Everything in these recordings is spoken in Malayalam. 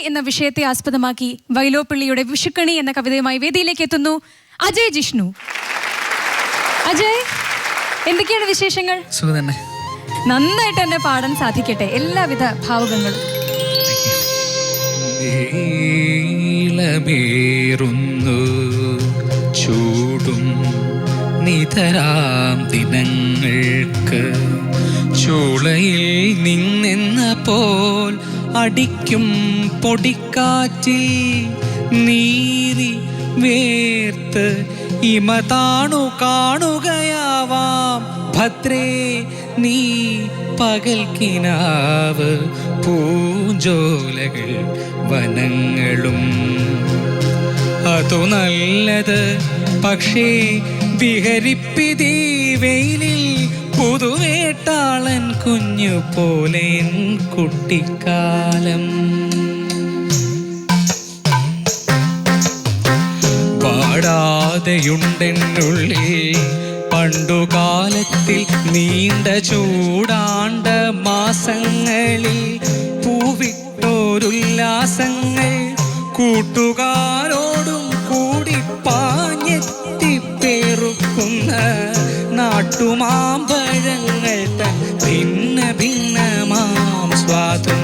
എന്ന വിഷയത്തെ ആസ്പദമാക്കി വൈലോപ്പിള്ളിയുടെ വിഷുക്കണി എന്ന കവിതയുമായി വേദിയിലേക്ക് എത്തുന്നു അജയ് ജിഷ്ണു. അജയ്, എന്തൊക്കെയാണ് വിശേഷങ്ങൾ? സുഖം തന്നെ. നന്നായിട്ട് തന്നെ പാടാൻ സാധിക്കട്ടെ. എല്ലാവിധ ഭാവുകങ്ങളും. ചൂടും നിതരാം ദിനങ്ങൾക്ക് ചൂളയിൽ നിന്നെന്ന പോൽ അടിക്കും പൊടിക്കാറ്റിൽ നീറി വേർത്ത് ഇമതാണു കാണുകയാവാം ഭദ്രേ നീ പകൽക്കിനാവ് പൂഞ്ചോലകൾ വനങ്ങളും. അതു നല്ലത് പക്ഷേ വിഹരിപ്പിതീ വെയിലിൽ പുതുവേട്ടാളൻ കുഞ്ഞു പോലെ കുട്ടിക്കാലം. പാടാതെയുണ്ടെന്നുള്ളിൽ പണ്ടുകാലത്തിൽ നീണ്ട ചൂടാണ്ട മാസങ്ങളിൽ പൂവിട്ടോരുല്ലാസങ്ങൾ കൂട്ടുകാരോടും കൂടി പാഞ്ഞെത്തിപ്പേറുക്കുന്ന നാട്ടുമാമ്പഴങ്ങൾ തൻ ഭിന്ന ഭിന്നമാം സ്വാദും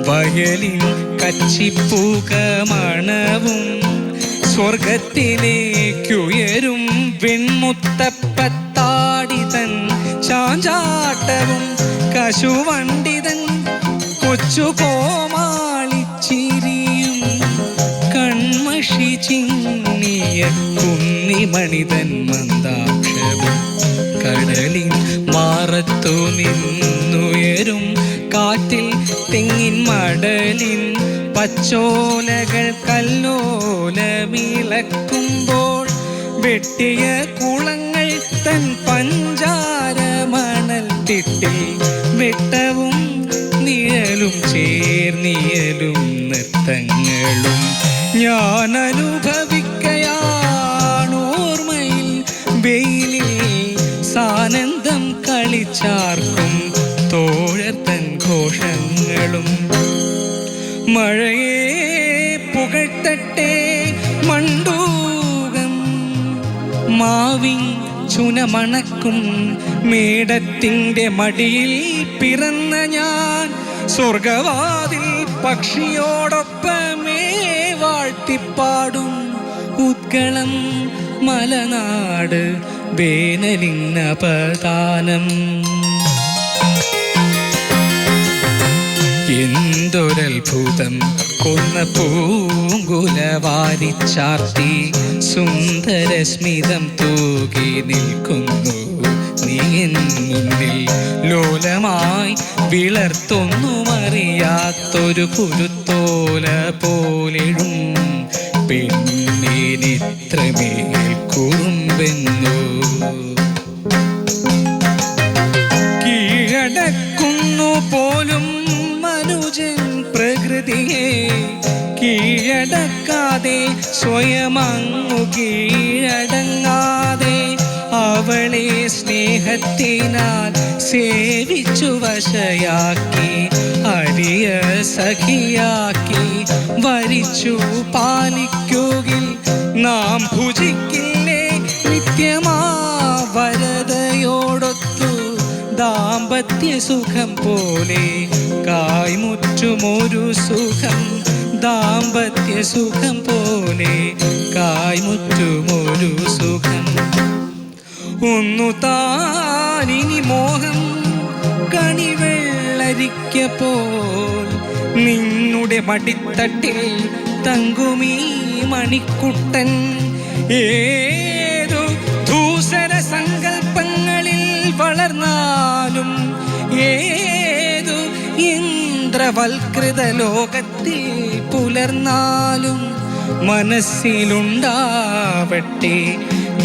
വയലിൻ കച്ചിപ്പൂക മണവും സ്വർഗത്തിലേക്കുയരും വെൺമുത്തപ്പത്താടിതൻ ചാഞ്ചാട്ടവും കശുവണ്ടിതൻ കൊച്ചു കോമാളിച്ചിരിയും കൺമഷി ചിന്നിയ കുന്നിമണിതൻ മന്ദാക്ഷവും കടലിൻ മാറത്തു നിന്നുയരും കാറ്റിൽ തെങ്ങിൻ മടലിൻ പച്ചോലകൾ കല്ലോലമിളക്കുമ്പോൾ വെട്ടിയ കുളങ്ങൾ തൻ പഞ്ചാര മണൽ തിട്ടിൽ വെട്ടവും നിഴലും ചേർന്നിയലും നൃത്തങ്ങളും ഞാൻ അനുഭവിക്കയാണോർമ്മയിൽ വെയിലിൽ സാനന്ദം കളിച്ചാർക്കും തോഴർ തൻ ഘോഷങ്ങളും. മഴയെ പുകഴ്ത്തട്ടെ മണ്ടൂകം മാവിൻ ചുനമണക്കും മേടത്തിൻ്റെ മടിയിൽ പിറന്ന ഞാൻ സ്വർഗവാതിൽ പക്ഷിയോടൊപ്പമേ വാഴ്ത്തിപ്പാടും ഉത്കളം മലനാട് വേനലിന്നപദാനം. എന്തൊരത്ഭുതം കൊന്ന പൂങ്കുല വാരിച്ചാർത്തി സുന്ദരസ്മിതം തൂകി നിൽക്കുന്നു നീ എൻ മുന്നിൽ. ലോലമായി വിളർത്തൊന്നുമറിയാത്തൊരു കുരുത്തോല പോലെഴും പെണ്ണിനിത്രമേൽ കുറുമ്പെന്നു കീഴടക്കുന്നു പോലും മനുജൻ പ്രകൃതിയെ കീഴടക്കാതെ സ്വയമങ്ങു കീഴടങ്ങാതെ അവളെ സ്നേഹത്തിനാൽ സേവിച്ചു വശയാക്കി അടിയ സഖിയാക്കി വരിച്ചു പാലിക്കുകിൽ നാം ഭുജിക്കില്ലേ നിത്യമാ വരതയോടൊത്തു ദാമ്പത്യ സുഖം പോലെ കായ്മുറ്റുമൊരു സുഖം ദാമ്പത്യ സുഖം പോലെ കായ്മുറ്റുമൊരു സുഖം. ഒന്നു താനിനി മോഹം കണിവെള്ളരിക്ക പോൽ നിന്നുടെ മടിത്തട്ടിൽ തങ്കുമീ മണിക്കുട്ടൻ. ഏതു ധൂസര സങ്കൽപ്പങ്ങളിൽ വളർന്നാലും ഏതു ഇന്ദ്രവൽകൃത ലോകത്തിൽ പുലർന്നാലും മനസ്സിലുണ്ടാവട്ടെ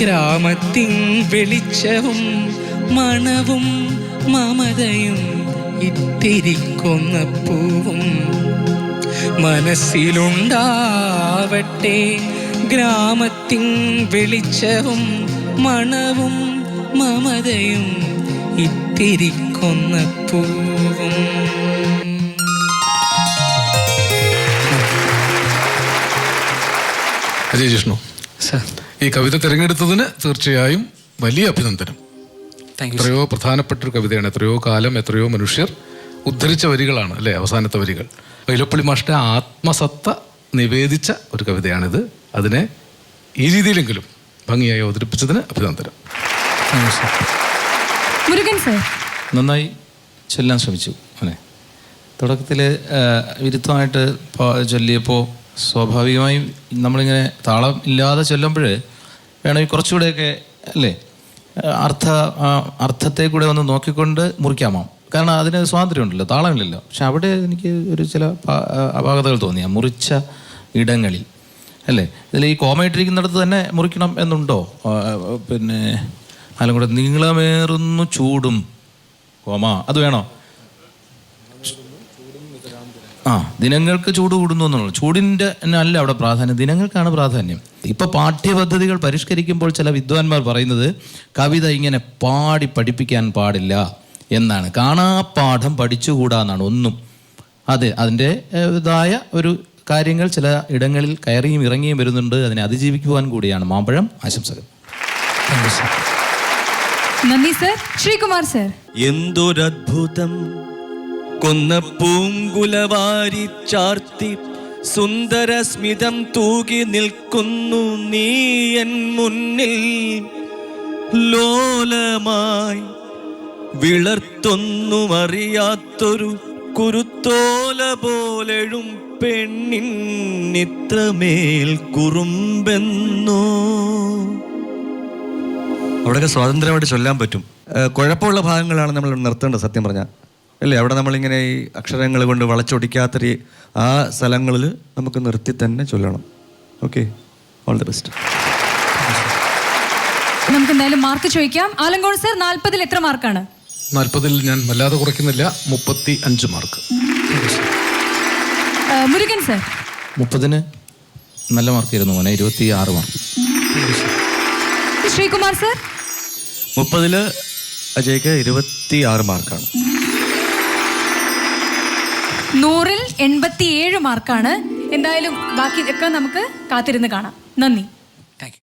ഗ്രാമത്തിൻ വെളിച്ചവും മണവും മമതയും ഇത്തിരിക്കൊന്ന പൂവും. മനസ്സിലുണ്ടാവട്ടെ ഗ്രാമത്തിൻ വെളിച്ചവും മണവും മമതയും ഇത്തിരിക്കൊന്ന പൂവും. അജയ് ജിഷ്ണു, സർ. ഈ കവിത തിരഞ്ഞെടുത്തതിന് തീർച്ചയായും വലിയ അഭിനന്ദനം. Thank you. എത്രയോ പ്രധാനപ്പെട്ടൊരു കവിതയാണ്. എത്രയോ കാലം എത്രയോ മനുഷ്യർ ഉദ്ധരിച്ച വരികളാണ് അല്ലേ അവസാനത്തെ വരികൾ. വൈലോപ്പിള്ളി മാഷിന്റെ ആത്മസത്ത നിവേദിച്ച ഒരു കവിതയാണിത്. അതിനെ ഈ രീതിയിലെങ്കിലും ഭംഗിയായി അവതരിപ്പിച്ചതിന് അഭിനന്ദനം. Thank you, sir. Murugan sir. നന്നായി ചൊല്ലാൻ ശ്രമിച്ചു അല്ലേ. തുടക്കത്തിൽ വിരുദ്ധമായിട്ട് ചൊല്ലിയപ്പോൾ സ്വാഭാവികമായും നമ്മളിങ്ങനെ താളം ഇല്ലാതെ ചൊല്ലുമ്പോൾ വേണമെങ്കിൽ കുറച്ചുകൂടെയൊക്കെ അല്ലേ അർത്ഥത്തെ കൂടെ ഒന്ന് നോക്കിക്കൊണ്ട് മുറിക്കാമോ. കാരണം അതിന് സ്വാതന്ത്ര്യമുണ്ടല്ലോ, താളമില്ലല്ലോ. പക്ഷെ അവിടെ എനിക്ക് ഒരു ചില അപാകതകൾ തോന്നിയ മുറിച്ച ഇടങ്ങളിൽ അല്ലേ. ഇതിൽ ഈ കോമ ഇട്ടിരിക്കുന്നിടത്ത് തന്നെ മുറിക്കണം എന്നുണ്ടോ? പിന്നെ അതിലും കൂടെ നീളമേറുന്നു ചൂടും കോമ അത് വേണോ? ദിനങ്ങൾക്ക് ചൂട് കൂടുന്നു എന്നുള്ളത്. ചൂടിൻ്റെ അല്ല അവിടെ പ്രാധാന്യം, ദിനങ്ങൾക്കാണ് പ്രാധാന്യം. ഇപ്പൊ പാഠ്യപദ്ധതികൾ പരിഷ്കരിക്കുമ്പോൾ ചില വിദ്വാൻമാർ പറയുന്നത് കവിത ഇങ്ങനെ പാടി പഠിപ്പിക്കാൻ പാടില്ല എന്നാണ്. കാണാപ്പാഠം പഠിച്ചുകൂടാന്നാണ് ഒന്നും. അതെ, അതിൻ്റെ ഇതായ ഒരു കാര്യങ്ങൾ ചില ഇടങ്ങളിൽ കയറിയും ഇറങ്ങിയും വരുന്നുണ്ട്. അതിനെ അതിജീവിക്കുവാൻ കൂടിയാണ് മാമ്പഴം. ആശംസകൾ. നന്ദി സർ. ശ്രീകുമാർ സർ. എന്തൊരദ്ഭുതം കൊന്ന പൂങ്കുലവാരി ചാർത്തി സുന്ദര സ്മിതം തൂകി നിൽക്കുന്നു നീ എൻ മുന്നിൽ. ലോലമായി വിളർത്തൊന്നും അറിയാത്തൊരു കുരുത്തോല പോലെഴും പെണ്ണിന്നിത്രമേൽ കുറുമ്പെന്നോ. അവിടെയൊക്കെ സ്വാതന്ത്ര്യമായിട്ട് ചൊല്ലാൻ പറ്റും. കുഴപ്പമുള്ള ഭാഗങ്ങളാണ് നമ്മൾ നിർത്തേണ്ടത് സത്യം പറഞ്ഞാൽ അല്ലേ. അവിടെ നമ്മളിങ്ങനെ ഈ അക്ഷരങ്ങൾ കൊണ്ട് വളച്ചൊടിക്കാത്തൊരു ആ സ്ഥലങ്ങളിൽ നമുക്ക് നിർത്തി തന്നെ ചൊല്ലണം. Okay, all the best. നമുക്ക് എന്തായാലും മാർക്ക് ചോദിക്കാം. ആലങ്കോട് സർ, 40-ൽ എത്ര മാർക്കാണ്? 40-ൽ ഞാൻ വല്ലാതെ കുറയ്ക്കുന്നില്ല, 35 മാർക്ക്. മുരുകൻ സർ. 30-ന് നല്ല മാർക്കായിരുന്നു മോനെ, 26 മാർക്ക്. ശ്രീകുമാർ സർ. 30-ൽ അജയ്ക്ക് 26 മാർക്കാണ്. 100-ൽ 87 മാർക്കാണ്. എന്തായാലും ബാക്കി ഒക്കെ നമുക്ക് കാത്തിരുന്ന് കാണാം. നന്ദി.